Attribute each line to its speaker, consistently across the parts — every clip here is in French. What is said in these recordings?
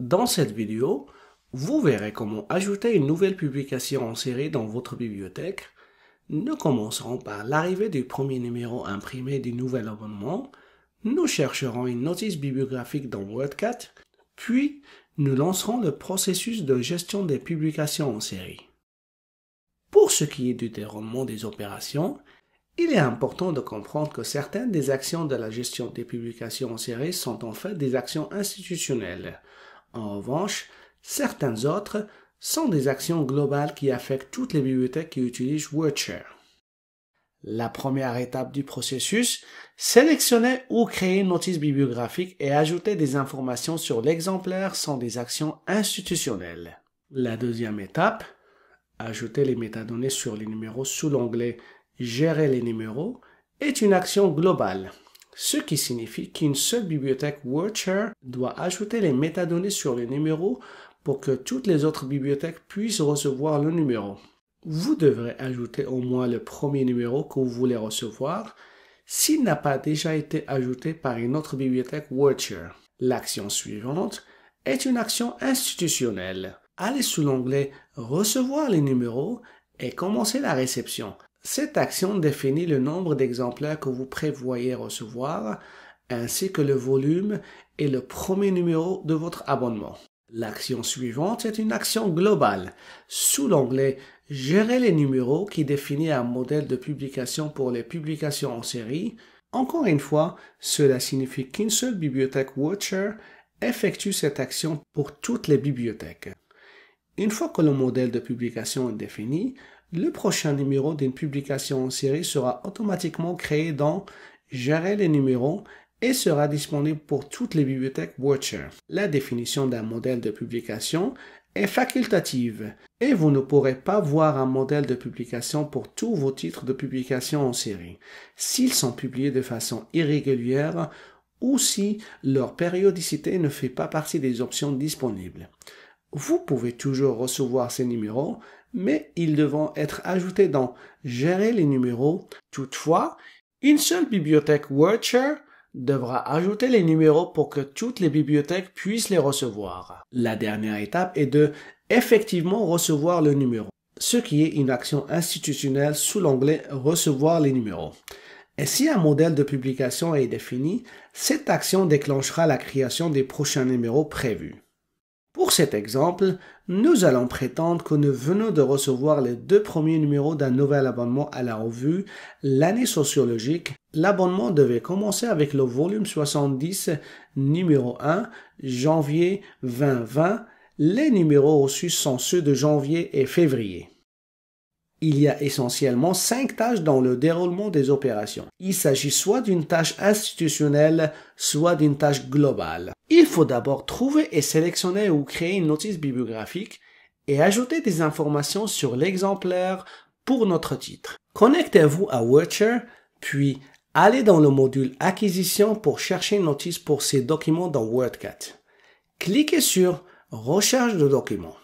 Speaker 1: Dans cette vidéo, vous verrez comment ajouter une nouvelle publication en série dans votre bibliothèque. Nous commencerons par l'arrivée du premier numéro imprimé du nouvel abonnement. Nous chercherons une notice bibliographique dans WordCat, puis nous lancerons le processus de gestion des publications en série. Pour ce qui est du déroulement des opérations, il est important de comprendre que certaines des actions de la gestion des publications en série sont en fait des actions institutionnelles. En revanche, certaines autres sont des actions globales qui affectent toutes les bibliothèques qui utilisent WordShare. La première étape du processus, sélectionner ou créer une notice bibliographique et ajouter des informations sur l'exemplaire sont des actions institutionnelles. La deuxième étape, ajouter les métadonnées sur les numéros sous l'onglet « Gérer les numéros » est une action globale, ce qui signifie qu'une seule bibliothèque WordShare doit ajouter les métadonnées sur les numéros pour que toutes les autres bibliothèques puissent recevoir le numéro. Vous devrez ajouter au moins le premier numéro que vous voulez recevoir s'il n'a pas déjà été ajouté par une autre bibliothèque WordShare. L'action suivante est une action institutionnelle. Allez sous l'onglet « Recevoir les numéros » et commencez la réception. Cette action définit le nombre d'exemplaires que vous prévoyez recevoir, ainsi que le volume et le premier numéro de votre abonnement. L'action suivante est une action globale, sous l'onglet « Gérer les numéros » qui définit un modèle de publication pour les publications en série. Encore une fois, cela signifie qu'une seule bibliothèque WordShare effectue cette action pour toutes les bibliothèques. Une fois que le modèle de publication est défini, le prochain numéro d'une publication en série sera automatiquement créé dans « Gérer les numéros » et sera disponible pour toutes les bibliothèques WordShare. La définition d'un modèle de publication est facultative et vous ne pourrez pas voir un modèle de publication pour tous vos titres de publication en série s'ils sont publiés de façon irrégulière ou si leur périodicité ne fait pas partie des options disponibles. Vous pouvez toujours recevoir ces numéros, mais ils devront être ajoutés dans « Gérer les numéros ». Toutefois, une seule bibliothèque WordShare devra ajouter les numéros pour que toutes les bibliothèques puissent les recevoir. La dernière étape est de effectivement recevoir le numéro, ce qui est une action institutionnelle sous l'onglet « Recevoir les numéros ». Et si un modèle de publication est défini, cette action déclenchera la création des prochains numéros prévus. Pour cet exemple, nous allons prétendre que nous venons de recevoir les 2 premiers numéros d'un nouvel abonnement à la revue L'année sociologique. L'abonnement devait commencer avec le volume 70, numéro 1, janvier 2020. Les numéros reçus sont ceux de janvier et février. Il y a essentiellement 5 tâches dans le déroulement des opérations. Il s'agit soit d'une tâche institutionnelle, soit d'une tâche globale. Il faut d'abord trouver et sélectionner ou créer une notice bibliographique et ajouter des informations sur l'exemplaire pour notre titre. Connectez-vous à WordShare, puis allez dans le module Acquisition pour chercher une notice pour ces documents dans WordCat. Cliquez sur Recherche de documents.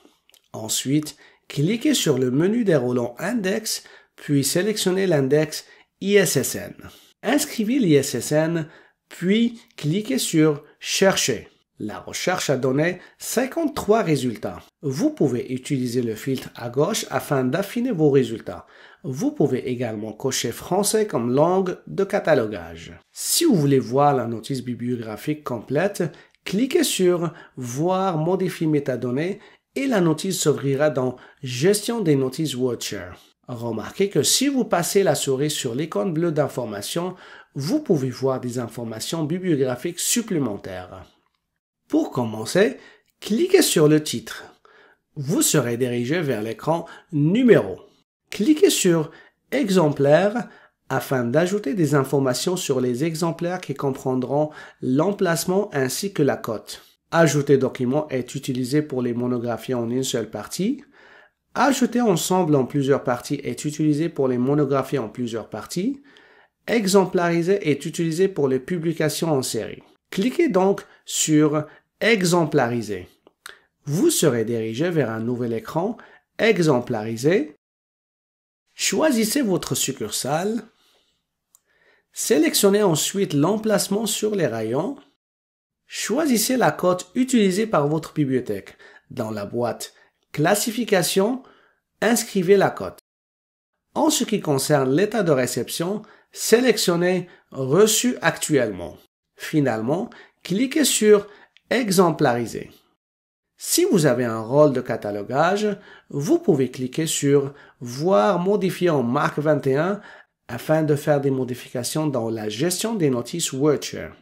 Speaker 1: Ensuite, cliquez sur le menu déroulant Index, puis sélectionnez l'index ISSN. Inscrivez l'ISSN, puis cliquez sur Chercher. La recherche a donné 53 résultats. Vous pouvez utiliser le filtre à gauche afin d'affiner vos résultats. Vous pouvez également cocher Français comme langue de catalogage. Si vous voulez voir la notice bibliographique complète, cliquez sur Voir modifier métadonnées et la notice s'ouvrira dans Gestion des notices WordShare. Remarquez que si vous passez la souris sur l'icône bleue d'information, vous pouvez voir des informations bibliographiques supplémentaires. Pour commencer, cliquez sur le titre. Vous serez dirigé vers l'écran Numéro. Cliquez sur Exemplaires afin d'ajouter des informations sur les exemplaires qui comprendront l'emplacement ainsi que la cote. Ajouter document est utilisé pour les monographies en une seule partie. Ajouter ensemble en plusieurs parties est utilisé pour les monographies en plusieurs parties. Exemplariser est utilisé pour les publications en série. Cliquez donc sur Exemplariser. Vous serez dirigé vers un nouvel écran Exemplariser. Choisissez votre succursale. Sélectionnez ensuite l'emplacement sur les rayons. Choisissez la cote utilisée par votre bibliothèque. Dans la boîte Classification, inscrivez la cote. En ce qui concerne l'état de réception, sélectionnez Reçu actuellement. Finalement, cliquez sur Exemplariser. Si vous avez un rôle de catalogage, vous pouvez cliquer sur Voir modifier en marque 21 afin de faire des modifications dans la gestion des notices WordShare.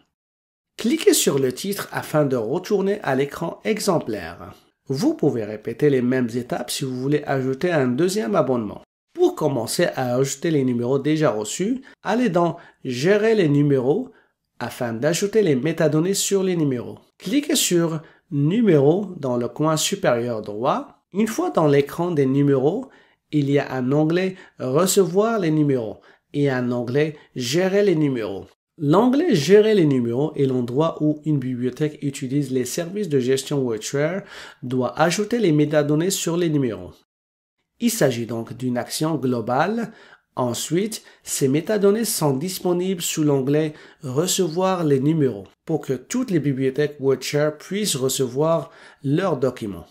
Speaker 1: Cliquez sur le titre afin de retourner à l'écran exemplaire. Vous pouvez répéter les mêmes étapes si vous voulez ajouter un deuxième abonnement. Pour commencer à ajouter les numéros déjà reçus, allez dans Gérer les numéros afin d'ajouter les métadonnées sur les numéros. Cliquez sur Numéros dans le coin supérieur droit. Une fois dans l'écran des numéros, il y a un onglet Recevoir les numéros et un onglet Gérer les numéros. L'onglet Gérer les numéros est l'endroit où une bibliothèque utilise les services de gestion WordShare doit ajouter les métadonnées sur les numéros. Il s'agit donc d'une action globale. Ensuite, ces métadonnées sont disponibles sous l'onglet Recevoir les numéros pour que toutes les bibliothèques WordShare puissent recevoir leurs documents.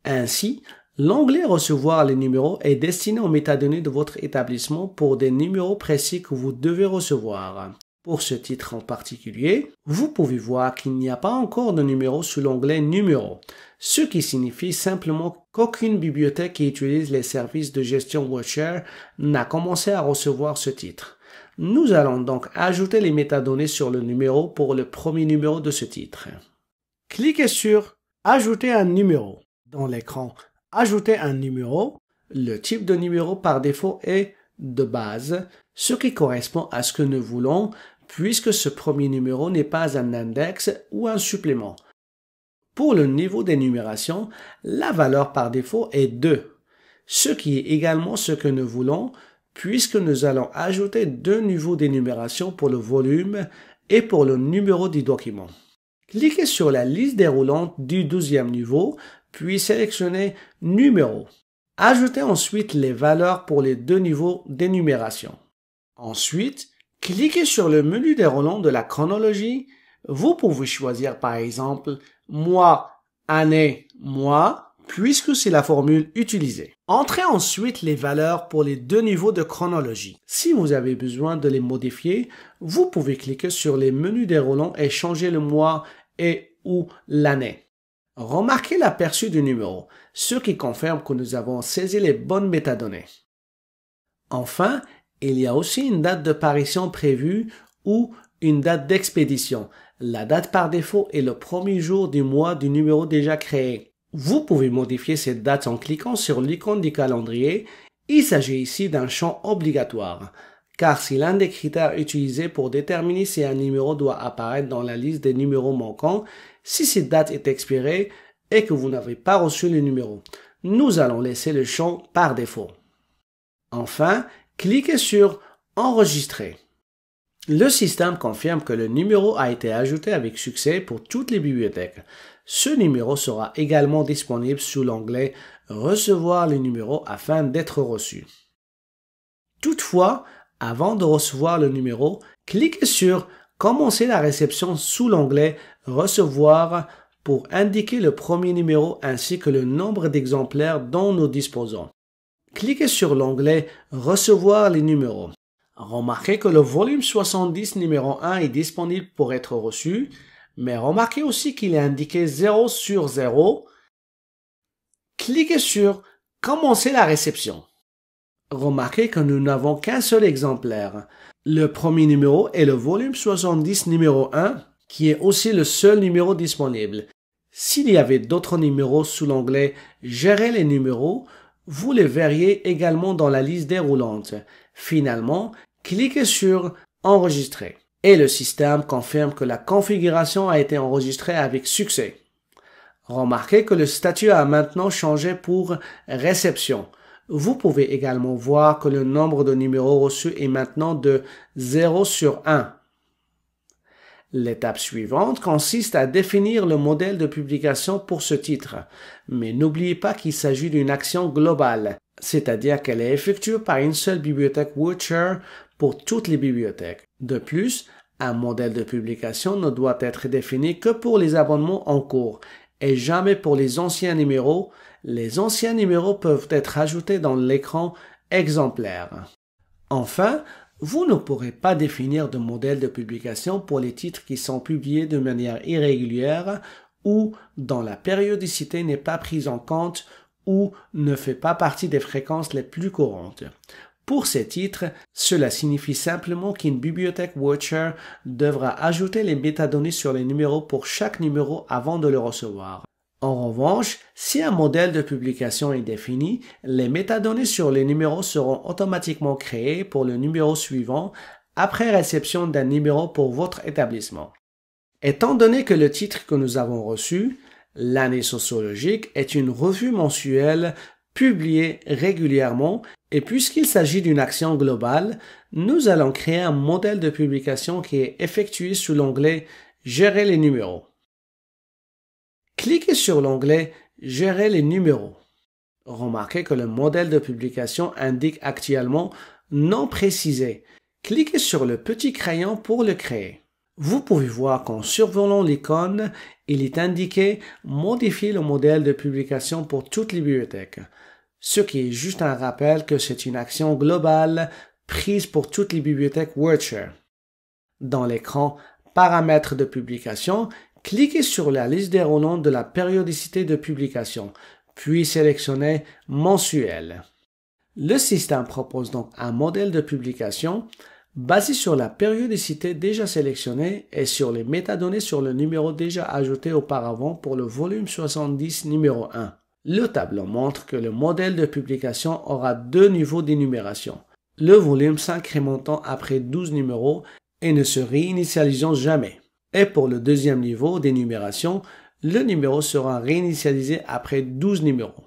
Speaker 1: Ainsi, l'onglet Recevoir les numéros est destiné aux métadonnées de votre établissement pour des numéros précis que vous devez recevoir. Pour ce titre en particulier, vous pouvez voir qu'il n'y a pas encore de numéro sous l'onglet Numéros, ce qui signifie simplement qu'aucune bibliothèque qui utilise les services de gestion WordShare n'a commencé à recevoir ce titre. Nous allons donc ajouter les métadonnées sur le numéro pour le premier numéro de ce titre. Cliquez sur Ajouter un numéro. Dans l'écran Ajouter un numéro, le type de numéro par défaut est de base, ce qui correspond à ce que nous voulons puisque ce premier numéro n'est pas un index ou un supplément. Pour le niveau d'énumération, la valeur par défaut est 2, ce qui est également ce que nous voulons puisque nous allons ajouter 2 niveaux d'énumération pour le volume et pour le numéro du document. Cliquez sur la liste déroulante du 12e niveau, puis sélectionnez Numéro. Ajoutez ensuite les valeurs pour les 2 niveaux d'énumération. Ensuite, cliquez sur le menu déroulant de la chronologie. Vous pouvez choisir par exemple mois, année, mois, puisque c'est la formule utilisée. Entrez ensuite les valeurs pour les 2 niveaux de chronologie. Si vous avez besoin de les modifier, vous pouvez cliquer sur les menus déroulants et changer le mois et ou l'année. Remarquez l'aperçu du numéro, ce qui confirme que nous avons saisi les bonnes métadonnées. Enfin, il y a aussi une date de parution prévue ou une date d'expédition. La date par défaut est le premier jour du mois du numéro déjà créé. Vous pouvez modifier cette date en cliquant sur l'icône du calendrier. Il s'agit ici d'un champ obligatoire, car c'est l'un des critères utilisés pour déterminer si un numéro doit apparaître dans la liste des numéros manquants si cette date est expirée et que vous n'avez pas reçu le numéro. Nous allons laisser le champ par défaut. Enfin, cliquez sur Enregistrer. Le système confirme que le numéro a été ajouté avec succès pour toutes les bibliothèques. Ce numéro sera également disponible sous l'onglet Recevoir les numéros afin d'être reçu. Toutefois, avant de recevoir le numéro, cliquez sur Commencer la réception sous l'onglet Recevoir pour indiquer le premier numéro ainsi que le nombre d'exemplaires dont nous disposons. Cliquez sur l'onglet Recevoir les numéros. Remarquez que le volume 70 numéro 1 est disponible pour être reçu, mais remarquez aussi qu'il est indiqué 0 sur 0. Cliquez sur Commencer la réception. Remarquez que nous n'avons qu'un seul exemplaire. Le premier numéro est le volume 70 numéro 1, qui est aussi le seul numéro disponible. S'il y avait d'autres numéros sous l'onglet Gérer les numéros, vous les verriez également dans la liste déroulante. Finalement, cliquez sur Enregistrer. Et le système confirme que la configuration a été enregistrée avec succès. Remarquez que le statut a maintenant changé pour Réception. Vous pouvez également voir que le nombre de numéros reçus est maintenant de 0 sur 1. L'étape suivante consiste à définir le modèle de publication pour ce titre, mais n'oubliez pas qu'il s'agit d'une action globale, c'est-à-dire qu'elle est effectuée par une seule bibliothèque WordShare pour toutes les bibliothèques. De plus, Un modèle de publication ne doit être défini que pour les abonnements en cours et jamais pour les anciens numéros. Les anciens numéros peuvent être ajoutés dans l'écran exemplaire. Enfin, vous ne pourrez pas définir de modèle de publication pour les titres qui sont publiés de manière irrégulière ou dont la périodicité n'est pas prise en compte ou ne fait pas partie des fréquences les plus courantes. Pour ces titres, cela signifie simplement qu'une bibliothèque Watcher devra ajouter les métadonnées sur les numéros pour chaque numéro avant de le recevoir. En revanche, si un modèle de publication est défini, les métadonnées sur les numéros seront automatiquement créées pour le numéro suivant après réception d'un numéro pour votre établissement. Étant donné que le titre que nous avons reçu, l'année sociologique, est une revue mensuelle publiée régulièrement et puisqu'il s'agit d'une action globale, nous allons créer un modèle de publication qui est effectué sous l'onglet « Gérer les numéros ». Cliquez sur l'onglet « Gérer les numéros ». Remarquez que le modèle de publication indique actuellement « Non précisé ». Cliquez sur le petit crayon pour le créer. Vous pouvez voir qu'en survolant l'icône, il est indiqué « Modifier le modèle de publication pour toutes les bibliothèques », ce qui est juste un rappel que c'est une action globale prise pour toutes les bibliothèques Watcher. Dans l'écran « Paramètres de publication », cliquez sur la liste déroulante de la périodicité de publication, puis sélectionnez « Mensuel ». Le système propose donc un modèle de publication basé sur la périodicité déjà sélectionnée et sur les métadonnées sur le numéro déjà ajouté auparavant pour le volume 70 numéro 1. Le tableau montre que le modèle de publication aura deux niveaux d'énumération, le volume s'incrémentant après 12 numéros et ne se réinitialisant jamais. Et pour le deuxième niveau d'énumération, le numéro sera réinitialisé après 12 numéros.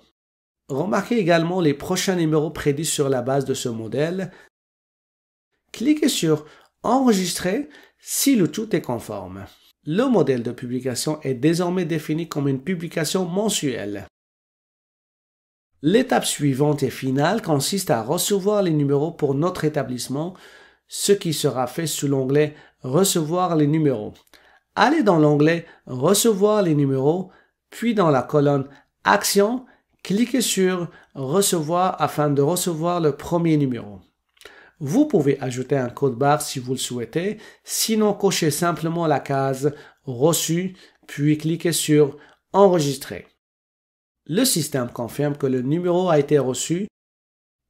Speaker 1: Remarquez également les prochains numéros prédits sur la base de ce modèle. Cliquez sur « Enregistrer » si le tout est conforme. Le modèle de publication est désormais défini comme une publication mensuelle. L'étape suivante et finale consiste à recevoir les numéros pour notre établissement, ce qui sera fait sous l'onglet « Recevoir les numéros ». Allez dans l'onglet « Recevoir les numéros », puis dans la colonne « Action », cliquez sur « Recevoir » afin de recevoir le premier numéro. Vous pouvez ajouter un code barre si vous le souhaitez, sinon cochez simplement la case « Reçu », puis cliquez sur « Enregistrer ». Le système confirme que le numéro a été reçu.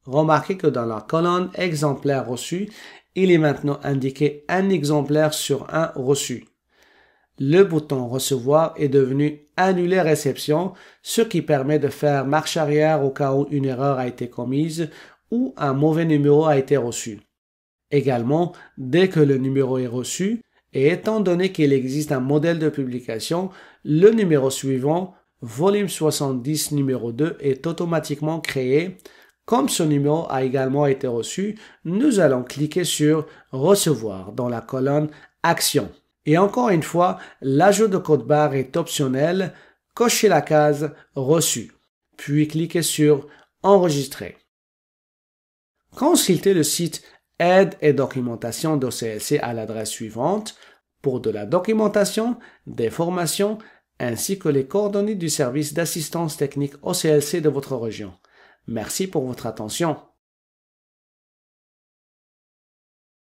Speaker 1: Remarquez que dans la colonne « Exemplaire reçu », il est maintenant indiqué un exemplaire sur un reçu. Le bouton « Recevoir » est devenu « Annuler réception », ce qui permet de faire marche arrière au cas où une erreur a été commise ou un mauvais numéro a été reçu. Également, dès que le numéro est reçu, et étant donné qu'il existe un modèle de publication, le numéro suivant, volume 70 numéro 2, est automatiquement créé. Comme ce numéro a également été reçu, nous allons cliquer sur « Recevoir » dans la colonne « Action ». Et encore une fois, l'ajout de code barre est optionnel. Cochez la case « Reçu », puis cliquez sur « Enregistrer ». Consultez le site Aide et documentation d'OCLC à l'adresse suivante pour de la documentation, des formations, ainsi que les coordonnées du service d'assistance technique OCLC de votre région. Merci pour votre attention.